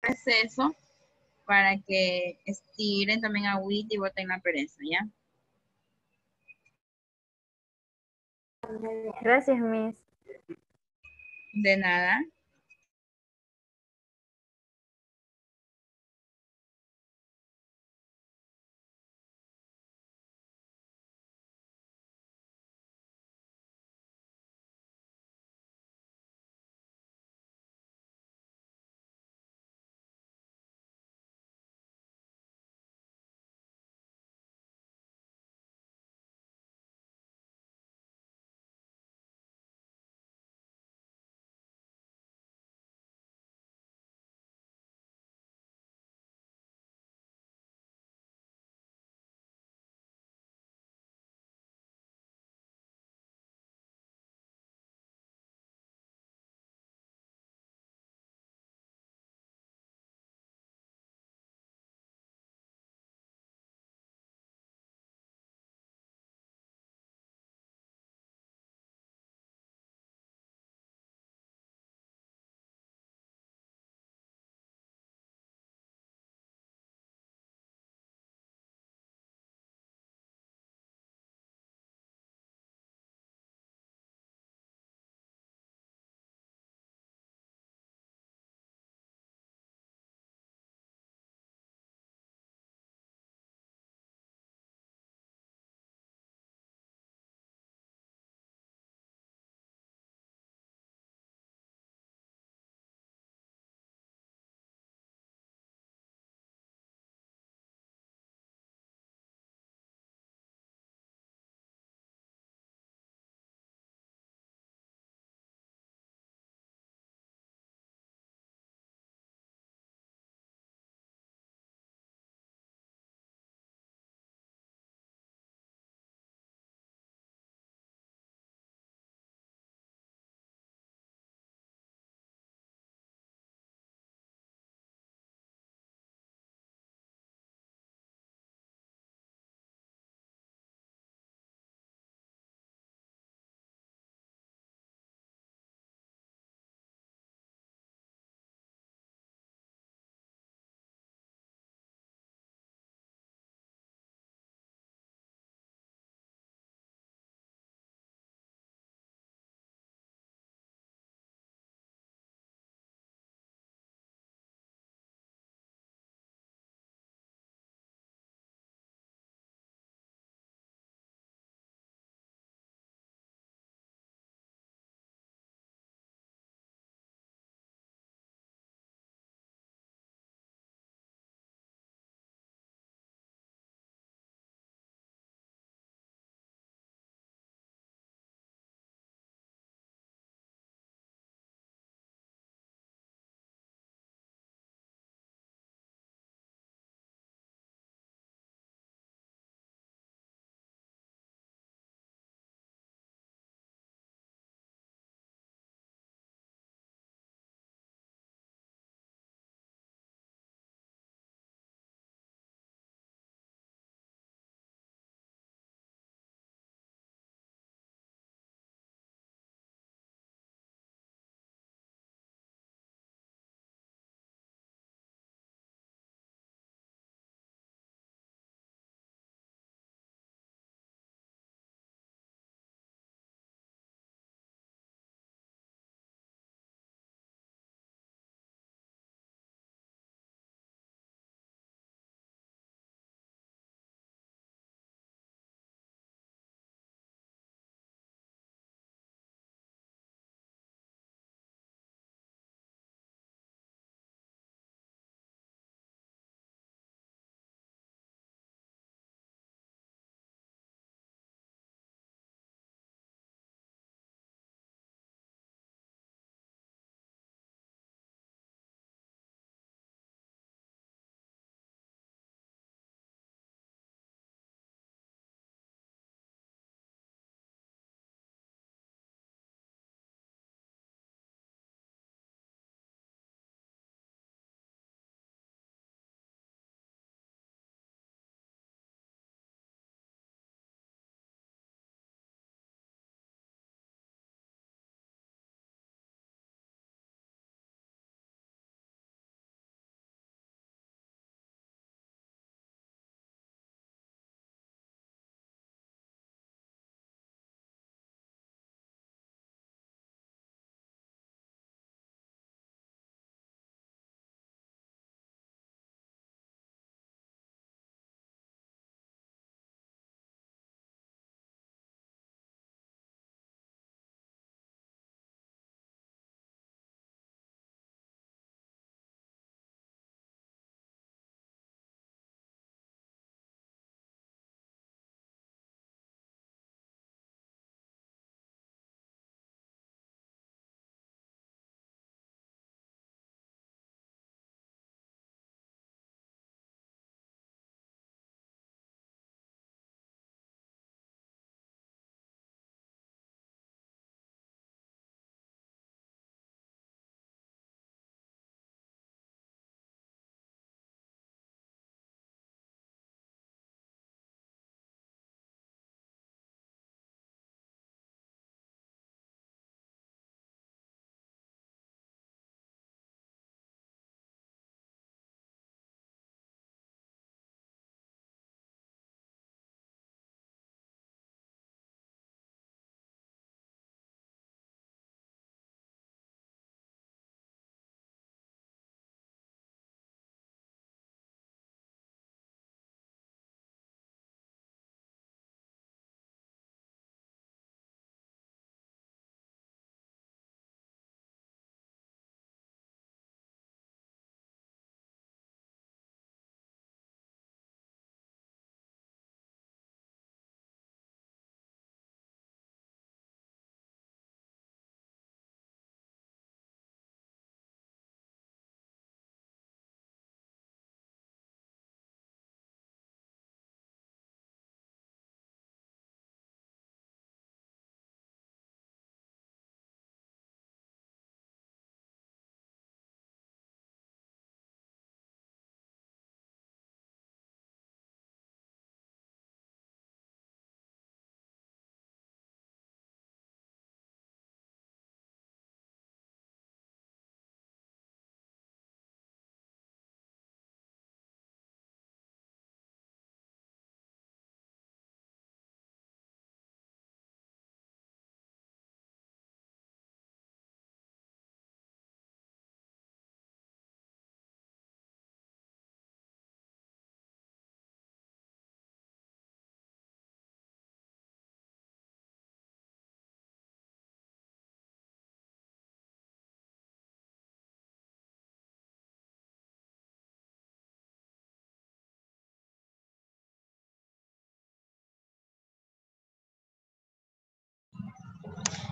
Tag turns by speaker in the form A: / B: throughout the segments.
A: receso para que estiren también agüita y boten la pereza, ¿ya?
B: Gracias, Miss.
A: De nada.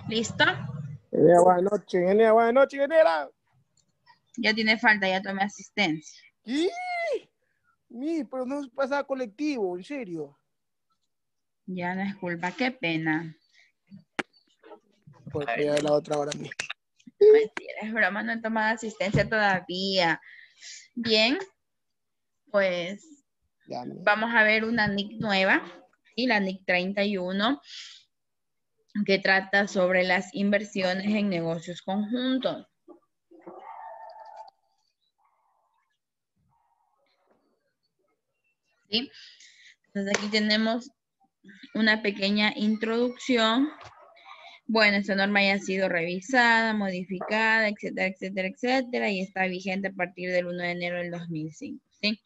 A: ¿Listo?
B: Buenas noches, ingeniera. Buenas noches, ingeniera.
A: Ya tiene falta, ya tomé asistencia.
B: ¿Qué? Pero no pasa colectivo, en serio.
A: Ya no es culpa, qué pena.
B: Pues voy a ver la otra hora mismo.
A: Mentira, es broma, no he tomado asistencia todavía. Bien, pues vamos a ver una NIC nueva, ¿sí? La NIC 31, que trata sobre las inversiones en negocios conjuntos. ¿Sí? Entonces aquí tenemos una pequeña introducción. Bueno, esta norma ya ha sido revisada, modificada, etcétera, etcétera, etcétera, y está vigente a partir del 1 de enero del 2005, ¿sí?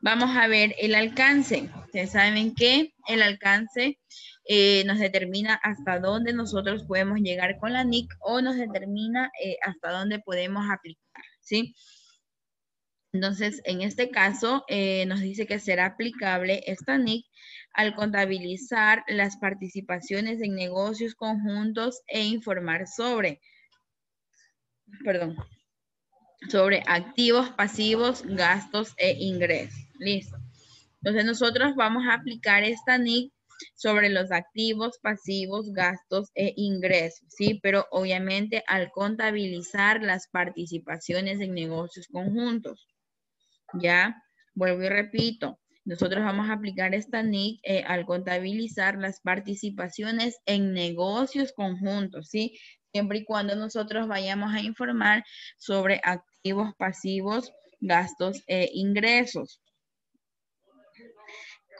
A: Vamos a ver el alcance. Ustedes saben que el alcance nos determina hasta dónde nosotros podemos llegar con la NIC o nos determina hasta dónde podemos aplicar, ¿sí? Entonces, en este caso, nos dice que será aplicable esta NIC al contabilizar las participaciones en negocios conjuntos e informar sobre activos, pasivos, gastos e ingresos. Listo. Entonces, nosotros vamos a aplicar esta NIC sobre los activos, pasivos, gastos e ingresos, ¿sí? Pero obviamente al contabilizar las participaciones en negocios conjuntos. Ya, vuelvo y repito, nosotros vamos a aplicar esta NIC al contabilizar las participaciones en negocios conjuntos, ¿sí? Siempre y cuando nosotros vayamos a informar sobre activos, pasivos, gastos e ingresos,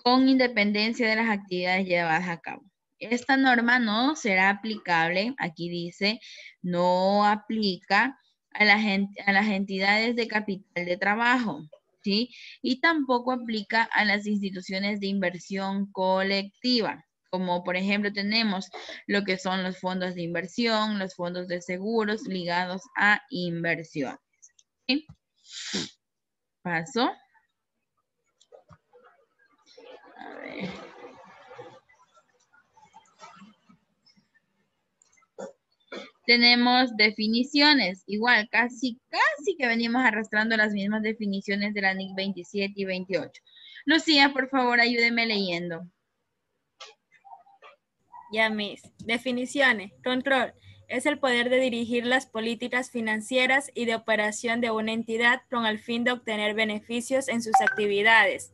A: con independencia de las actividades llevadas a cabo. Esta norma no será aplicable, aquí dice, no aplica a las entidades de capital de trabajo, ¿sí? Y tampoco aplica a las instituciones de inversión colectiva, como por ejemplo tenemos lo que son los fondos de inversión, los fondos de seguros ligados a inversiones, ¿sí? Paso. A ver. Tenemos definiciones, igual, casi que venimos arrastrando las mismas definiciones de la NIC 27 y 28. Lucía, por favor, ayúdeme leyendo.
C: Ya, Miss. Definiciones. Control. Es el poder de dirigir las políticas financieras y de operación de una entidad con el fin de obtener beneficios en sus actividades.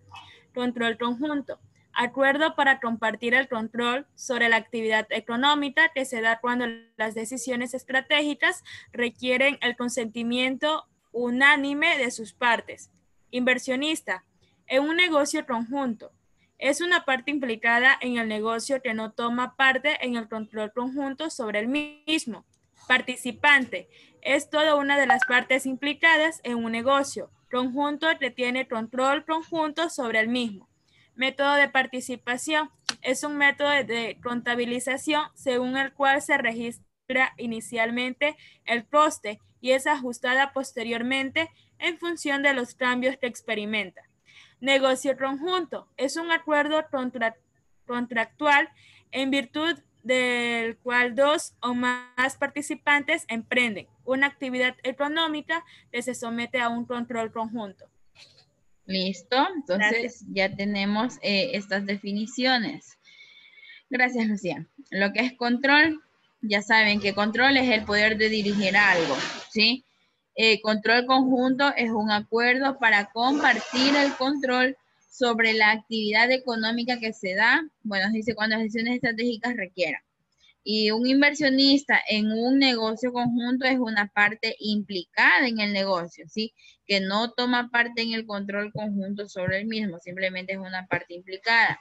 C: Control conjunto. Acuerdo para compartir el control sobre la actividad económica que se da cuando las decisiones estratégicas requieren el consentimiento unánime de sus partes. Inversionista. En un negocio conjunto. Es una parte implicada en el negocio que no toma parte en el control conjunto sobre el mismo. Participante. Es toda una de las partes implicadas en un negocio conjunto que tiene control conjunto sobre el mismo. Método de participación. Es un método de contabilización según el cual se registra inicialmente el coste y es ajustada posteriormente en función de los cambios que experimenta. Negocio conjunto. Es un acuerdo contractual en virtud del cual dos o más participantes emprenden una actividad económica que se somete a un control conjunto.
A: Listo, entonces gracias. Ya tenemos estas definiciones. Gracias, Lucía. Lo que es control, ya saben que control es el poder de dirigir algo, ¿sí? Control conjunto es un acuerdo para compartir el control sobre la actividad económica que se da, bueno, dice cuando las decisiones estratégicas requieran. Y un inversionista en un negocio conjunto es una parte implicada en el negocio, ¿sí? Que no toma parte en el control conjunto sobre el mismo, simplemente es una parte implicada.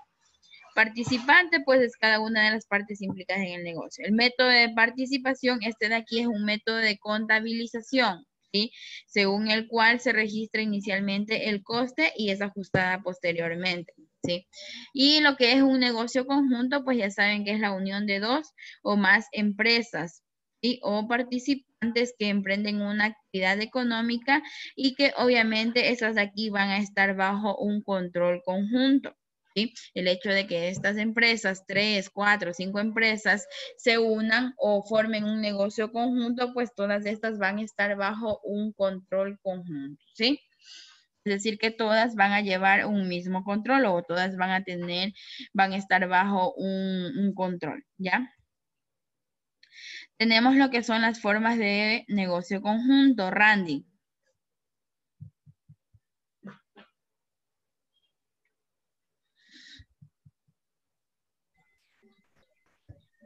A: Participante, pues es cada una de las partes implicadas en el negocio. El método de participación, este de aquí es un método de contabilización, ¿sí? Según el cual se registra inicialmente el coste y es ajustada posteriormente, ¿sí? Y lo que es un negocio conjunto, pues ya saben que es la unión de dos o más empresas, ¿sí? O participantes que emprenden una actividad económica y que obviamente esas de aquí van a estar bajo un control conjunto. ¿sí? El hecho de que estas empresas, 3, 4, 5 empresas, se unan o formen un negocio conjunto, pues todas estas van a estar bajo un control conjunto, ¿sí? Es decir, que todas van a llevar un mismo control o todas van a estar bajo un control, ¿ya? Tenemos lo que son las formas de negocio conjunto, Randy.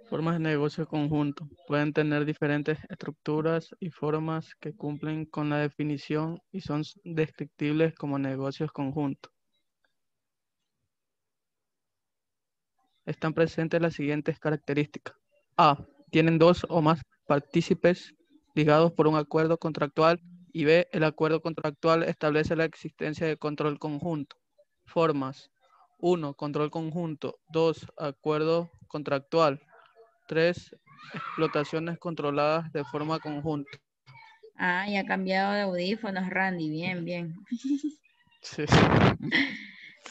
D: Formas de negocio conjunto pueden tener diferentes estructuras y formas que cumplen con la definición y son descriptibles como negocios conjuntos. Están presentes las siguientes características. A. Tienen dos o más partícipes ligados por un acuerdo contractual. Y B. El acuerdo contractual establece la existencia de control conjunto. Formas. 1. Control conjunto. 2. Acuerdo contractual. 3. Explotaciones controladas de forma conjunta.
A: Ah, ya ha cambiado de audífonos, Randy. Bien, bien.
D: Sí.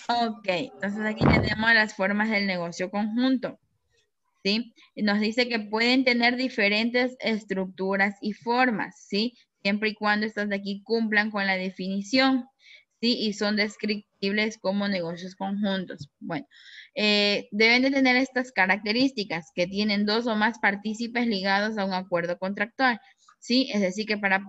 A: Ok, entonces aquí tenemos las formas del negocio conjunto, ¿sí? Y nos dice que pueden tener diferentes estructuras y formas, ¿sí? Siempre y cuando estas de aquí cumplan con la definición, ¿sí? Y son descriptibles como negocios conjuntos. Bueno, deben de tener estas características, que tienen dos o más partícipes ligados a un acuerdo contractual, ¿sí? Es decir, que para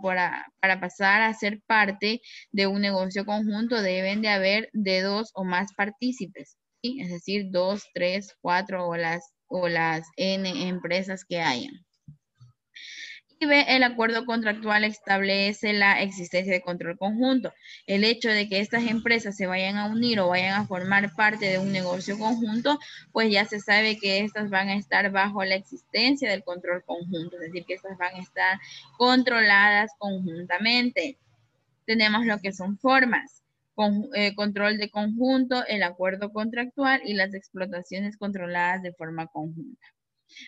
A: pasar a ser parte de un negocio conjunto deben de haber de dos o más partícipes, ¿sí? Es decir, 2, 3, 4 o las N empresas que hayan. Y B, el acuerdo contractual establece la existencia de control conjunto. El hecho de que estas empresas se vayan a unir o vayan a formar parte de un negocio conjunto, pues ya se sabe que estas van a estar bajo la existencia del control conjunto, es decir, que estas van a estar controladas conjuntamente. Tenemos lo que son formas, control de conjunto, el acuerdo contractual y las explotaciones controladas de forma conjunta.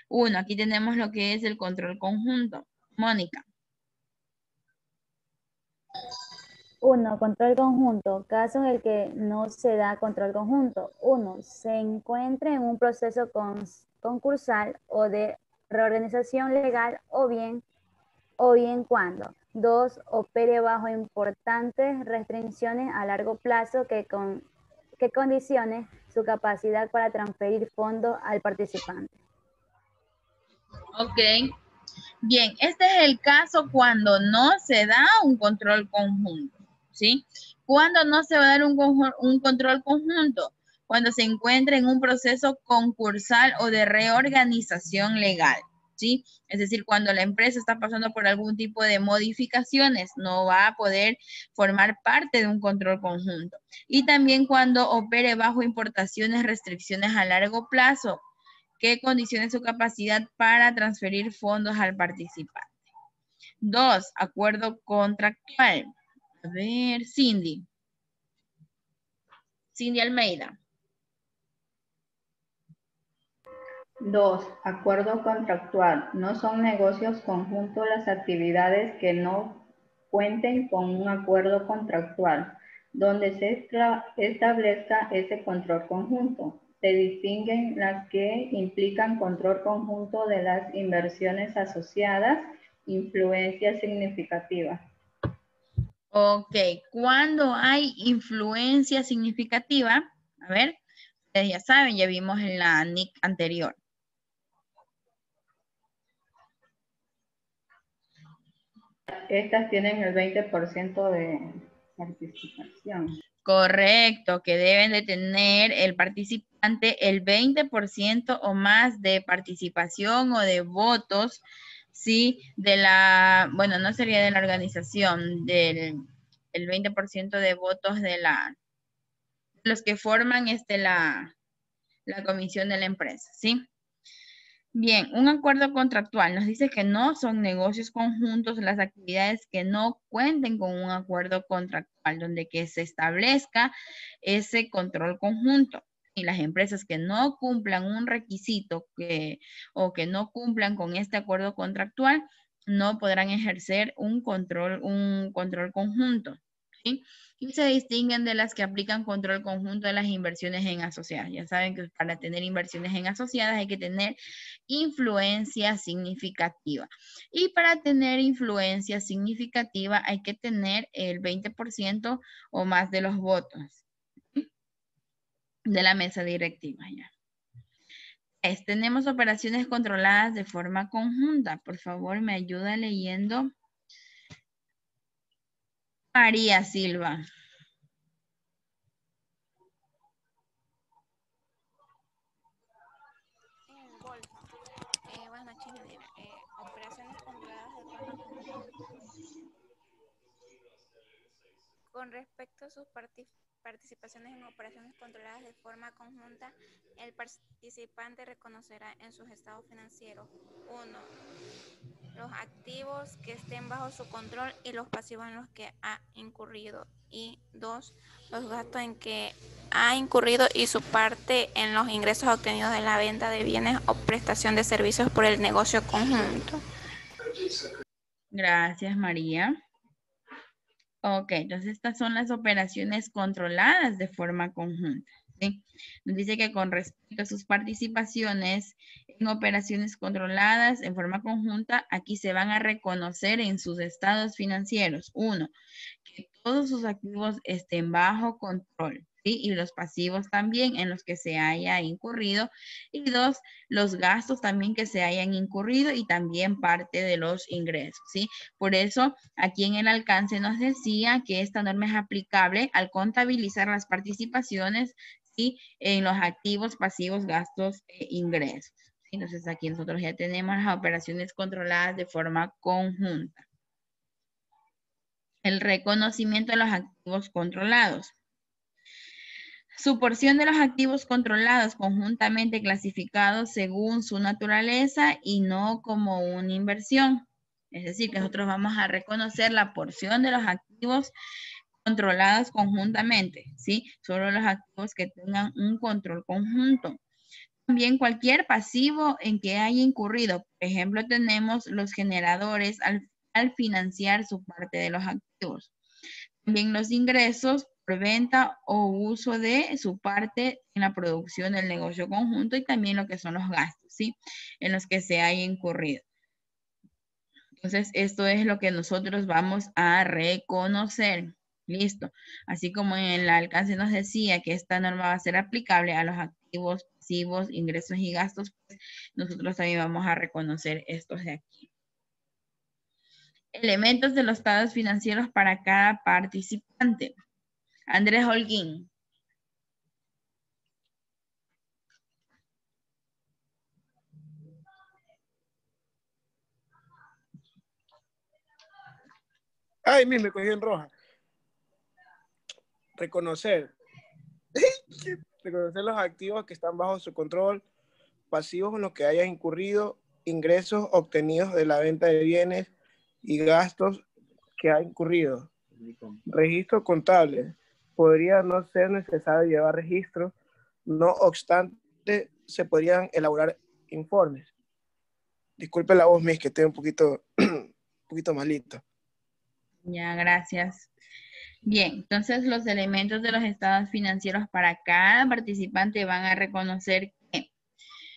A: Uno, aquí tenemos lo que es el control conjunto. Mónica.
E: 1. Control conjunto. Caso en el que no se da control conjunto. 1. Se encuentra en un proceso concursal o de reorganización legal o bien cuando. 2. Opere bajo importantes restricciones a largo plazo que condicione su capacidad para transferir fondos al participante.
A: Ok. Bien, este es el caso cuando no se da un control conjunto, ¿sí? ¿Cuándo no se va a dar un control conjunto? Cuando se encuentra en un proceso concursal o de reorganización legal, ¿sí? Es decir, cuando la empresa está pasando por algún tipo de modificaciones, no va a poder formar parte de un control conjunto. Y también cuando opere bajo importaciones, restricciones a largo plazo, que condicione su capacidad para transferir fondos al participante. 2. Acuerdo contractual. A ver, Cindy. Cindy Almeida.
F: 2. Acuerdo contractual. No son negocios conjuntos las actividades que no cuenten con un acuerdo contractual, donde se establezca ese control conjunto. Se distinguen las que implican control conjunto de las inversiones asociadas, influencia significativa.
A: Ok, cuando hay influencia significativa, a ver, ustedes ya saben, ya vimos en la NIC anterior.
F: Estas tienen el 20% de participación.
A: Correcto, que deben de tener el participante el 20% o más de participación o de votos, ¿sí? De la, bueno, no sería de la organización, el 20% de votos de los que forman la comisión de la empresa, ¿sí? Bien, un acuerdo contractual nos dice que no son negocios conjuntos las actividades que no cuenten con un acuerdo contractual, donde que se establezca ese control conjunto. Y las empresas que no cumplan un requisito o que no cumplan con este acuerdo contractual, no podrán ejercer un control conjunto, ¿sí? y se distinguen de las que aplican control conjunto de las inversiones en asociadas. Ya saben que para tener inversiones en asociadas hay que tener influencia significativa. Y para tener influencia significativa hay que tener el 20% o más de los votos de la mesa directiva. Ya. Tenemos operaciones controladas de forma conjunta. Por favor, me ayuda leyendo. María Silva.
G: Buenas noches, operaciones controladas de forma conjunta. Con respecto a sus participaciones en operaciones controladas de forma conjunta, el participante reconocerá en sus estados financieros 1. Los activos que estén bajo su control y los pasivos en los que ha incurrido. Y 2. Los gastos en que ha incurrido y su parte en los ingresos obtenidos de la venta de bienes o prestación de servicios por el negocio conjunto.
A: Gracias, María. Ok, entonces estas son las operaciones controladas de forma conjunta. ¿Sí? Nos dice que con respecto a sus participaciones en operaciones controladas en forma conjunta, aquí se van a reconocer en sus estados financieros. 1, que todos sus activos estén bajo control, ¿sí? Y los pasivos también en los que se haya incurrido. Y 2, los gastos también que se hayan incurrido y también parte de los ingresos, ¿sí? Por eso, aquí en el alcance nos decía que esta norma es aplicable al contabilizar las participaciones, ¿sí? En los activos, pasivos, gastos e ingresos. ¿Sí? Entonces, aquí nosotros ya tenemos las operaciones controladas de forma conjunta. El reconocimiento de los activos controlados. Su porción de los activos controlados conjuntamente clasificados según su naturaleza y no como una inversión. Es decir, que nosotros vamos a reconocer la porción de los activos controlados conjuntamente, ¿sí? Solo los activos que tengan un control conjunto. También cualquier pasivo en que haya incurrido. Por ejemplo, tenemos los generadores al financiar su parte de los activos. También los ingresos por venta o uso de su parte en la producción del negocio conjunto y también lo que son los gastos, ¿sí? En los que se haya incurrido. Entonces, esto es lo que nosotros vamos a reconocer. Listo. Así como en el alcance nos decía que esta norma va a ser aplicable a los activos, pasivos, ingresos y gastos, pues nosotros también vamos a reconocer estos de aquí. Elementos de los estados financieros para cada participante. Andrés Holguín.
B: Ay, me cogió en roja. Reconocer. Reconocer los activos que están bajo su control, pasivos en los que haya incurrido, ingresos obtenidos de la venta de bienes y gastos que ha incurrido. Registro contable. Podría no ser necesario llevar registro, no obstante, se podrían elaborar informes. Disculpe la voz, Miss, que estoy un poquito malito.
A: Ya, gracias. Bien, entonces los elementos de los estados financieros para cada participante van a reconocer que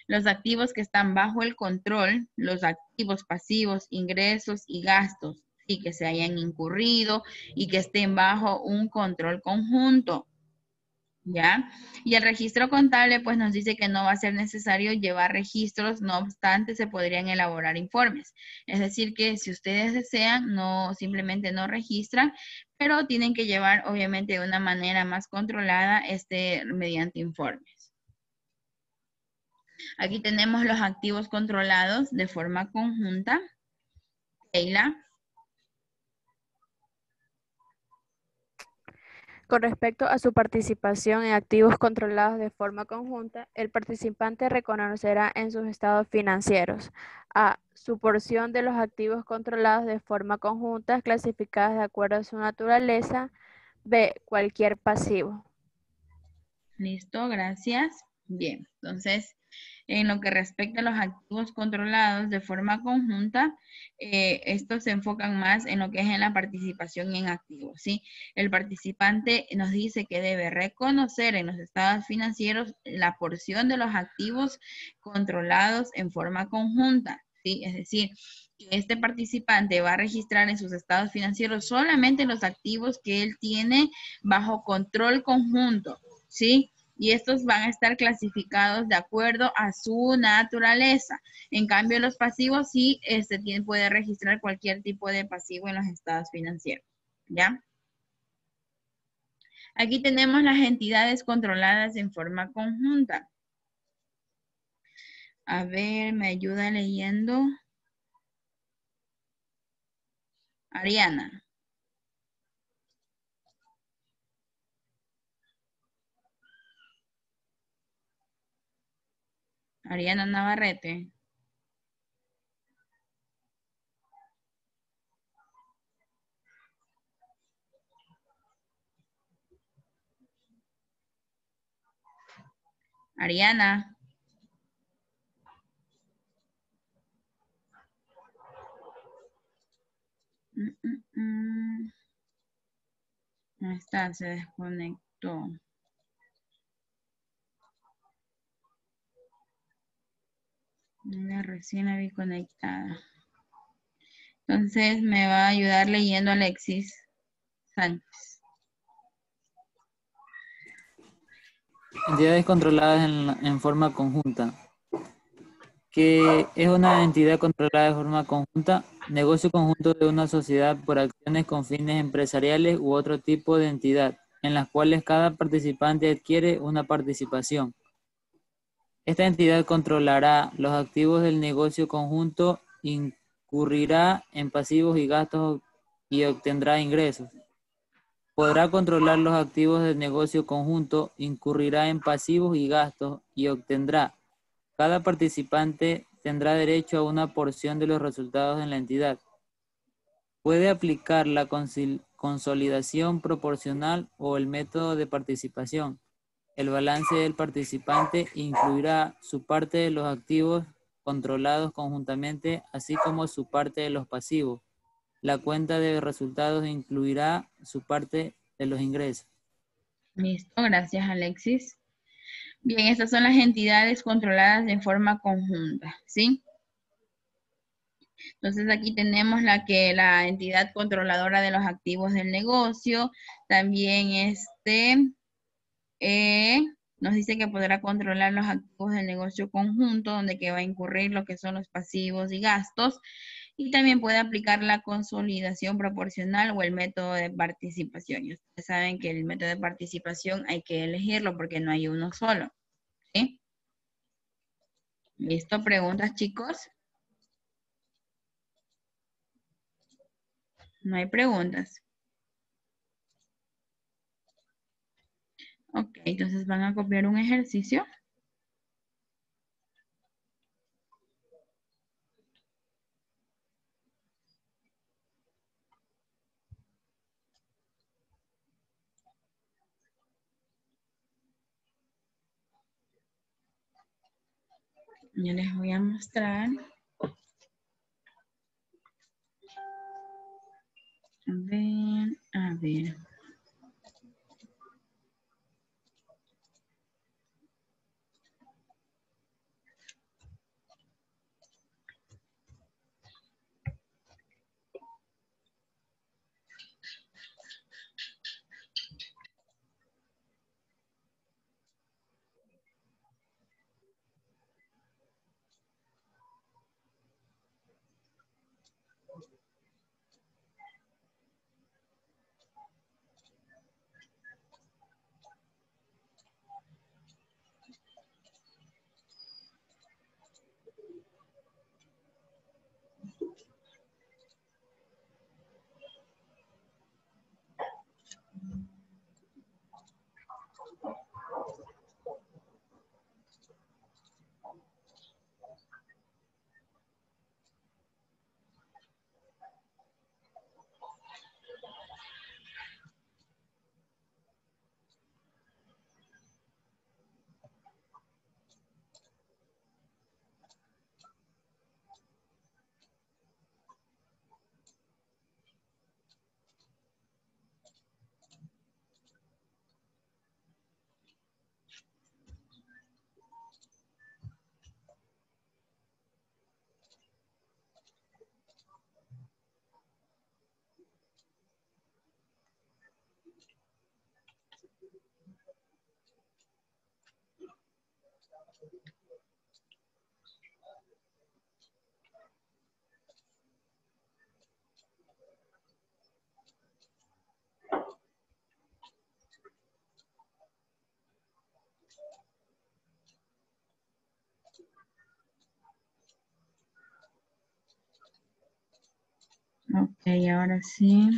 A: los activos que están bajo el control, los activos pasivos, ingresos y gastos, y que se hayan incurrido y que estén bajo un control conjunto. ¿Ya? Y el registro contable pues nos dice que no va a ser necesario llevar registros, no obstante se podrían elaborar informes. Es decir que si ustedes desean, simplemente no registran, pero tienen que llevar obviamente de una manera más controlada mediante informes. Aquí tenemos los activos controlados de forma conjunta. Keila.
C: Con respecto a su participación en activos controlados de forma conjunta, el participante reconocerá en sus estados financieros a su porción de los activos controlados de forma conjunta clasificadas de acuerdo a su naturaleza, b, cualquier pasivo.
A: Listo, gracias. Bien, entonces En lo que respecta a los activos controlados de forma conjunta, estos se enfocan más en lo que es en la participación en activos, ¿sí? El participante nos dice que debe reconocer en los estados financieros la porción de los activos controlados en forma conjunta, ¿sí? Es decir, que este participante va a registrar en sus estados financieros solamente los activos que él tiene bajo control conjunto, ¿sí? Y estos van a estar clasificados de acuerdo a su naturaleza. En cambio, los pasivos sí puede registrar cualquier tipo de pasivo en los estados financieros. ¿Ya? Aquí tenemos las entidades controladas en forma conjunta. A ver, me ayuda leyendo. Ariana. Ariana Navarrete. Ariana. Ahí está, se desconectó. Recién la vi conectada. Entonces me va a ayudar leyendo Alexis Sánchez.
H: Entidades controladas en forma conjunta. ¿Qué es una entidad controlada de forma conjunta? Negocio conjunto de una sociedad por acciones con fines empresariales u otro tipo de entidad, en las cuales cada participante adquiere una participación. Esta entidad controlará los activos del negocio conjunto, incurrirá en pasivos y gastos y obtendrá ingresos. Podrá controlar los activos del negocio conjunto, incurrirá en pasivos y gastos y obtendrá. Cada participante tendrá derecho a una porción de los resultados en la entidad. Puede aplicar la consolidación proporcional o el método de participación. El balance del participante incluirá su parte de los activos controlados conjuntamente, así como su parte de los pasivos. La cuenta de resultados incluirá su parte de los ingresos.
A: Listo, gracias Alexis. Bien, estas son las entidades controladas de forma conjunta, ¿sí? Entonces aquí tenemos la entidad controladora de los activos del negocio. También nos dice que podrá controlar los activos del negocio conjunto, donde que va a incurrir lo que son los pasivos y gastos. Y también puede aplicar la consolidación proporcional o el método de participación. Y ustedes saben que el método de participación hay que elegirlo porque no hay uno solo, ¿sí? ¿Listo? ¿Preguntas, chicos? No hay preguntas. Ok, entonces van a copiar un ejercicio. Yo les voy a mostrar. A ver. Ok, ahora sí.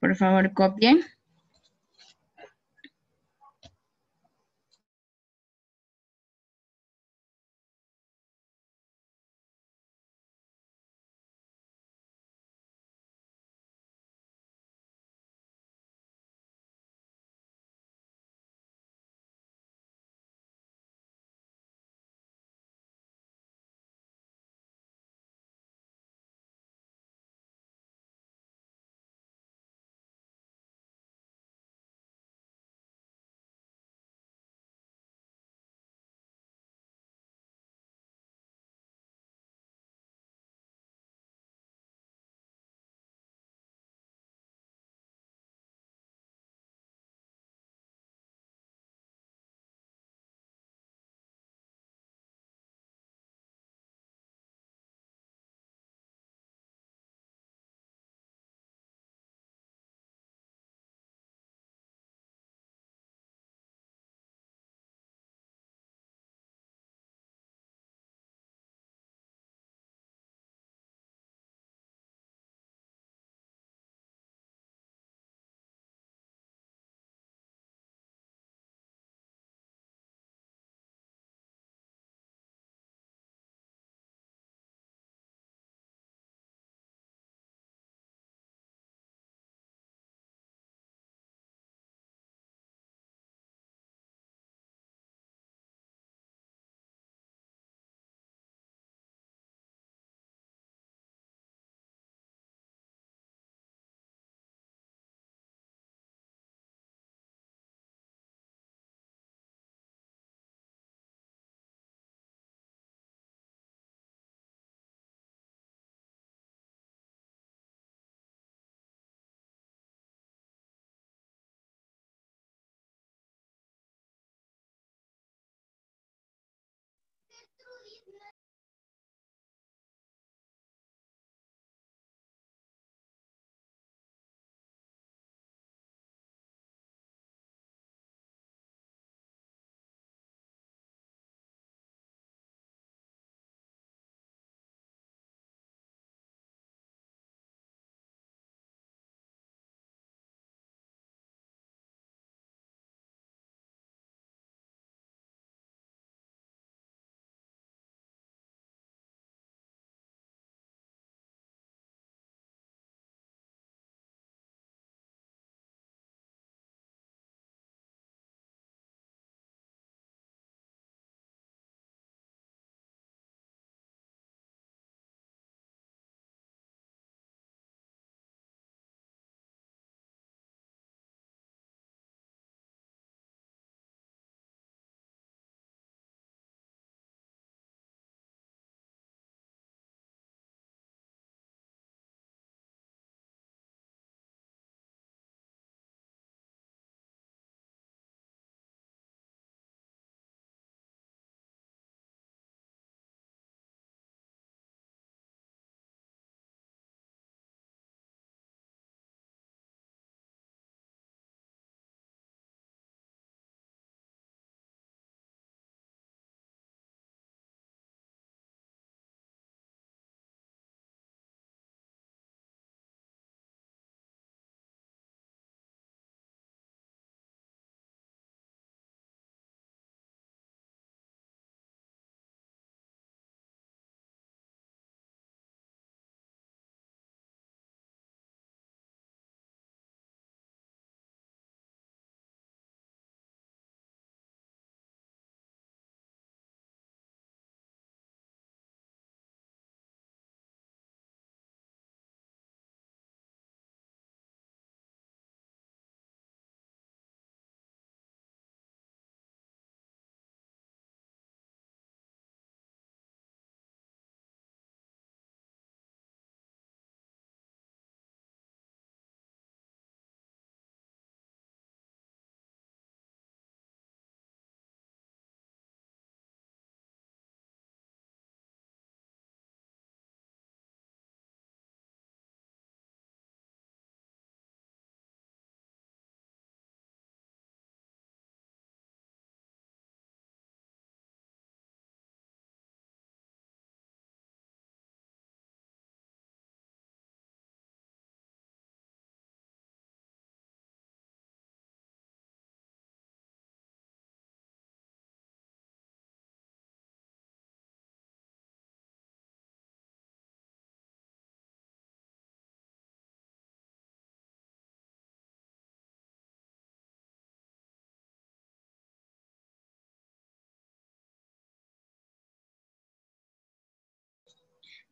A: Por favor, copien.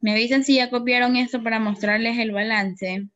A: Me avisan si ya copiaron esto para mostrarles el balance.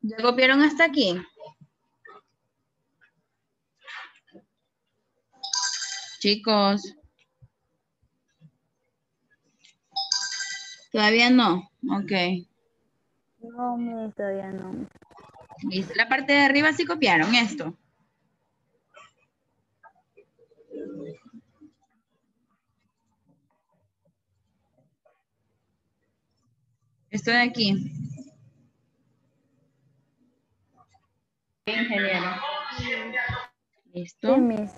A: ¿Ya copiaron hasta aquí? Chicos. ¿Todavía no? Ok.
E: No, Miss, todavía no.
A: Listo. La parte de arriba sí copiaron esto. Esto de aquí.
F: Ingeniero.
A: Listo.
E: Sí, Miss.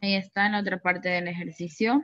A: Ahí está en la otra parte del ejercicio.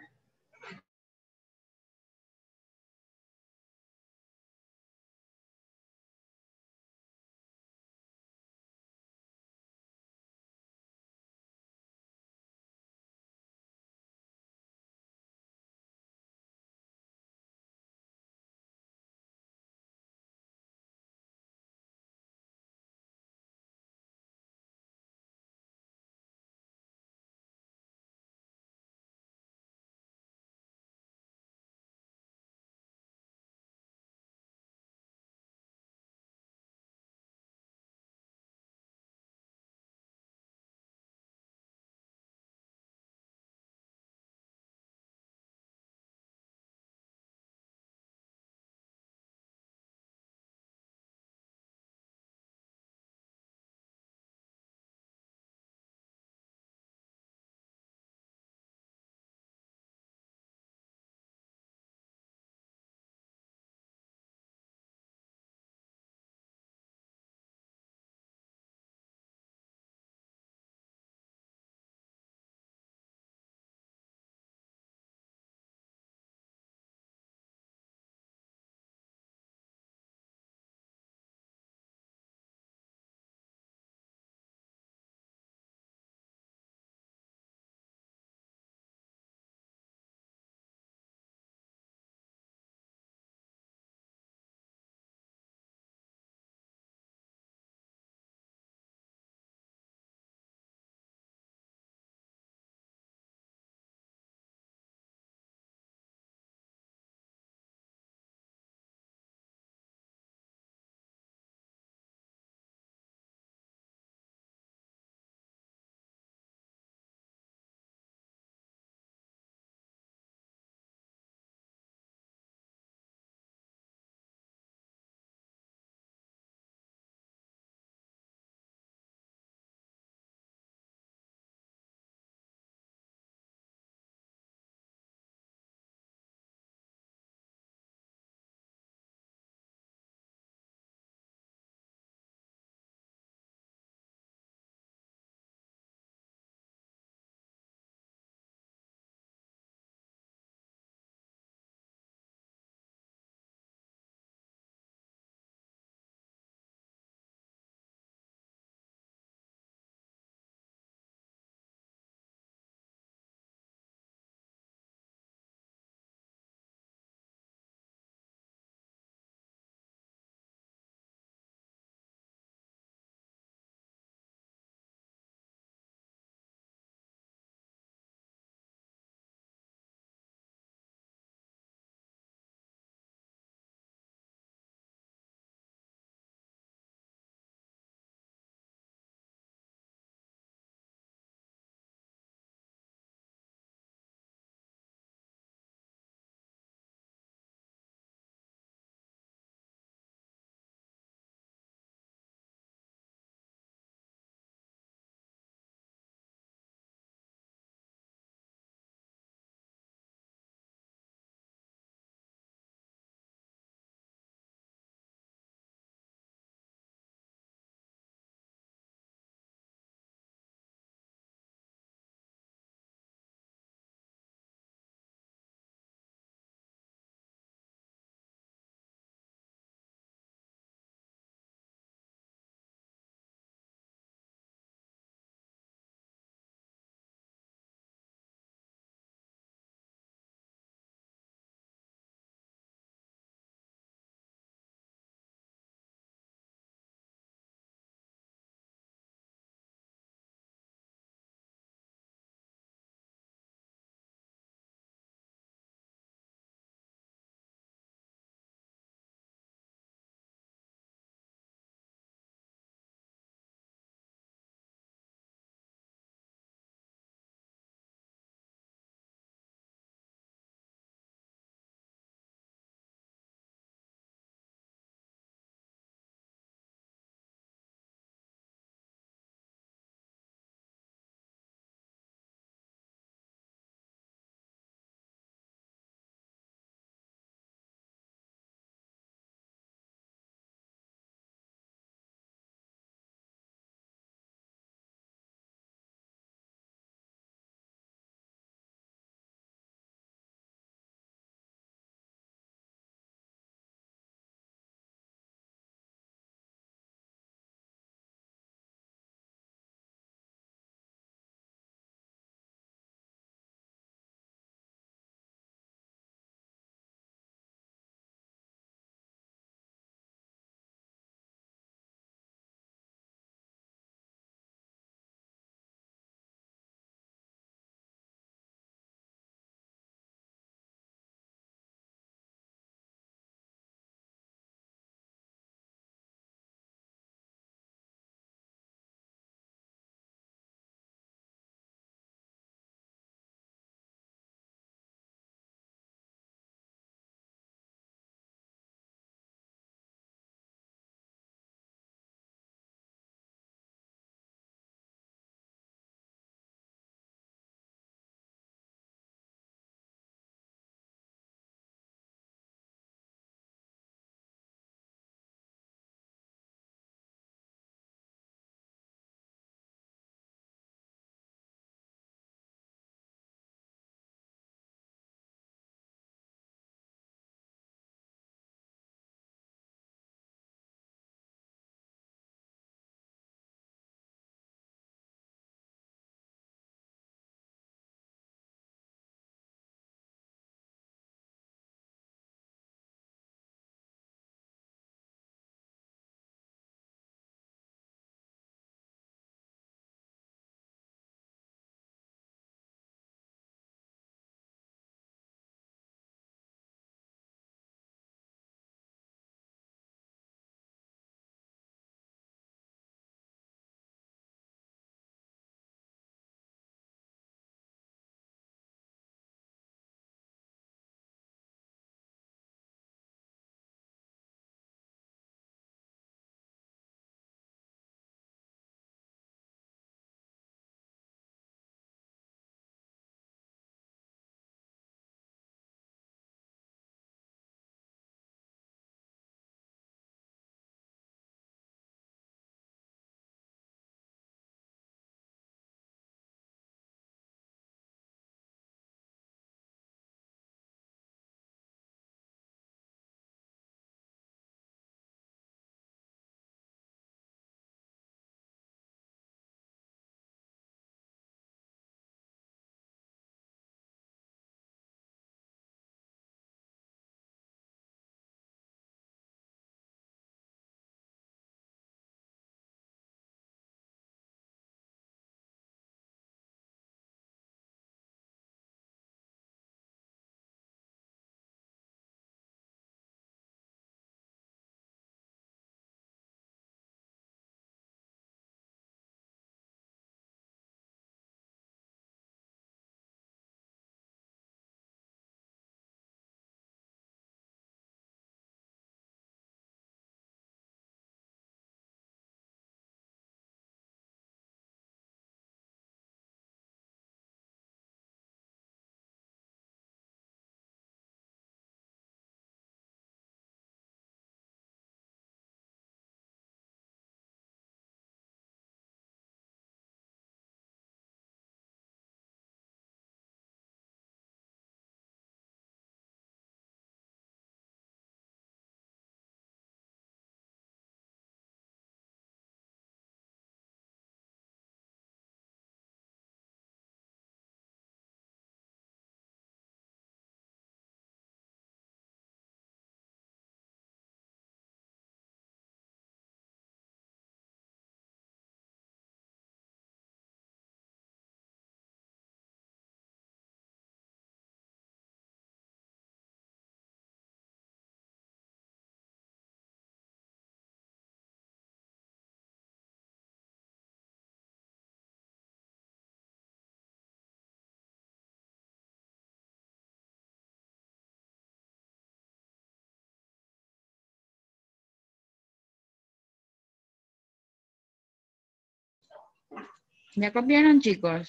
A: ¿Ya copiaron, chicos?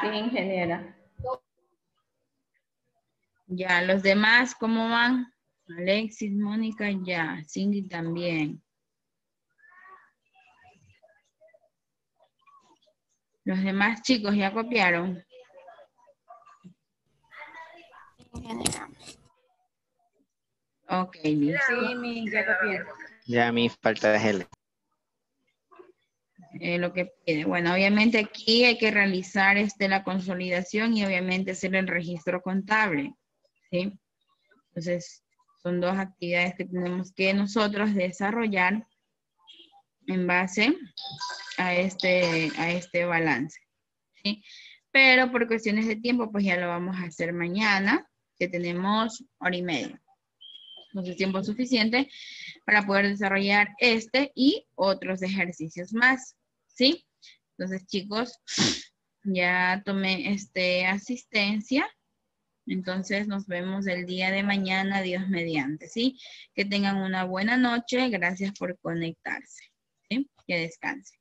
F: Sí, ingeniera.
A: Ya, los demás, ¿cómo van? Alexis, Mónica, ya. Cindy también. Los demás chicos, ¿ya copiaron?
G: Ingeniera.
A: Ok, listo.
E: ya copié.
I: Ya a mí falta de
A: Lo que pide. Bueno, obviamente aquí hay que realizar la consolidación y obviamente hacer el registro contable, ¿sí? Entonces, son dos actividades que tenemos que nosotros desarrollar en base a este balance, ¿sí? Pero por cuestiones de tiempo, pues ya lo vamos a hacer mañana, que tenemos hora y media. Entonces, tiempo suficiente para poder desarrollar este y otros ejercicios más, ¿sí? Entonces, chicos, ya tomé asistencia. Entonces, nos vemos el día de mañana, Dios mediante, ¿sí? Que tengan una buena noche. Gracias por conectarse, ¿sí? Que descansen.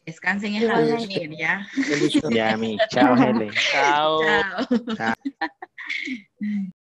A: Descansen y a dormir, ¿ya?
I: Ya a mí. Chao, Helen.
D: Chao.
A: Chao.
I: Chao.